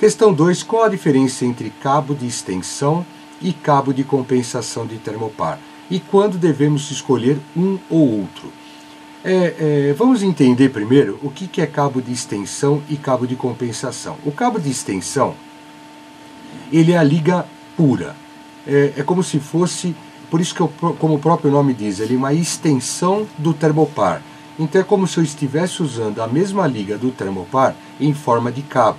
Questão 2. Qual a diferença entre cabo de extensão e cabo de compensação de termopar? E quando devemos escolher um ou outro? Vamos entender primeiro o que é cabo de extensão e cabo de compensação. O cabo de extensão, ele é a liga pura. É como se fosse, por isso que como o próprio nome diz, ele é uma extensão do termopar. Então é como se eu estivesse usando a mesma liga do termopar em forma de cabo.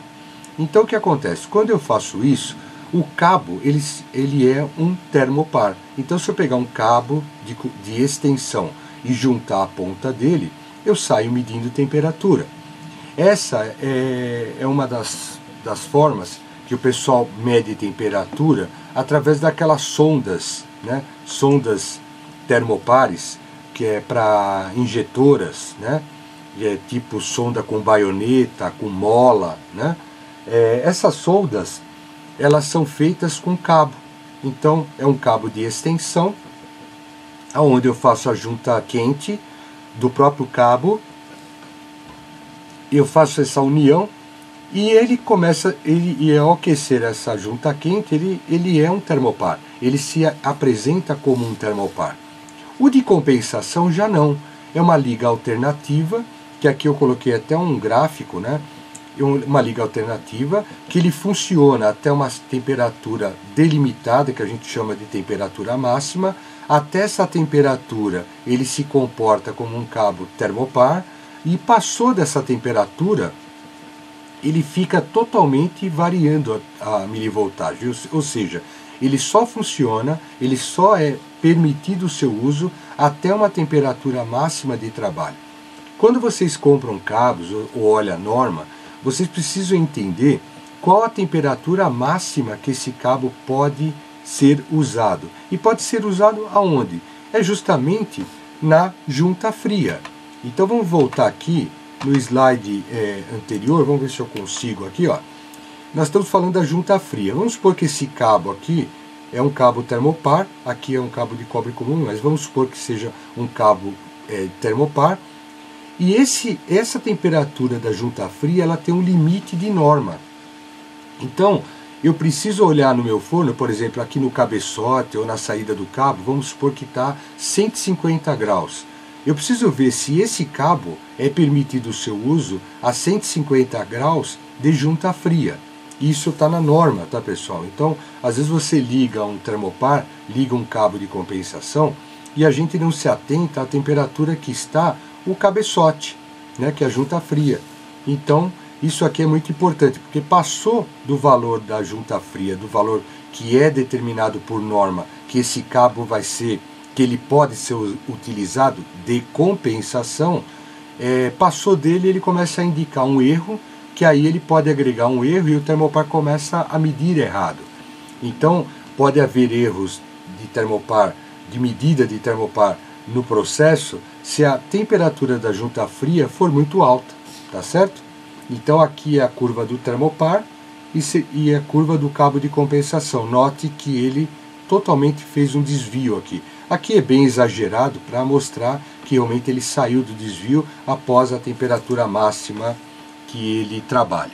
Então o que acontece? Quando eu faço isso, o cabo ele é um termopar. Então se eu pegar um cabo de extensão e juntar a ponta dele, eu saio medindo temperatura. Essa é uma das formas que o pessoal mede temperatura através daquelas sondas, né? Sondas termopares, que é para injetoras, né? Tipo sonda com baioneta, com mola, né? Essas sondas, elas são feitas com cabo. Então é um cabo de extensão, onde eu faço a junta quente do próprio cabo, eu faço essa união e ele começa, ao aquecer essa junta quente, ele é um termopar, ele se apresenta como um termopar. O de compensação já não, é uma liga alternativa, que aqui eu coloquei até um gráfico, né? Uma liga alternativa que ele funciona até uma temperatura delimitada, que a gente chama de temperatura máxima. Até essa temperatura ele se comporta como um cabo termopar, e passou dessa temperatura ele fica totalmente variando a milivoltagem, ou seja, ele só funciona, ele só é permitido o seu uso até uma temperatura máxima de trabalho. Quando vocês compram cabos ou olham a norma, vocês precisam entender qual a temperatura máxima que esse cabo pode ser usado. E pode ser usado aonde? É justamente na junta fria. Então vamos voltar aqui no slide anterior, vamos ver se eu consigo aqui, ó. Nós estamos falando da junta fria. Vamos supor que esse cabo aqui é um cabo termopar, aqui é um cabo de cobre comum, mas vamos supor que seja um cabo termopar. E essa temperatura da junta fria, ela tem um limite de norma. Então, eu preciso olhar no meu forno, por exemplo, aqui no cabeçote ou na saída do cabo, vamos supor que está 150 graus. Eu preciso ver se esse cabo é permitido o seu uso a 150 graus de junta fria. Isso está na norma, tá, pessoal? Então, às vezes você liga um termopar, liga um cabo de compensação, e a gente não se atenta à temperatura que está o cabeçote, né, que é a junta fria. Então, isso aqui é muito importante, porque passou do valor da junta fria, do valor que é determinado por norma, que esse cabo vai ser, que ele pode ser utilizado de compensação, passou dele, ele começa a indicar um erro, que aí ele pode agregar um erro e o termopar começa a medir errado. Então, pode haver erros de termopar, de medida de termopar no processo, se a temperatura da junta fria for muito alta, tá certo? Então aqui é a curva do termopar e a curva do cabo de compensação. Note que ele totalmente fez um desvio aqui. Aqui é bem exagerado para mostrar que realmente ele saiu do desvio após a temperatura máxima que ele trabalha.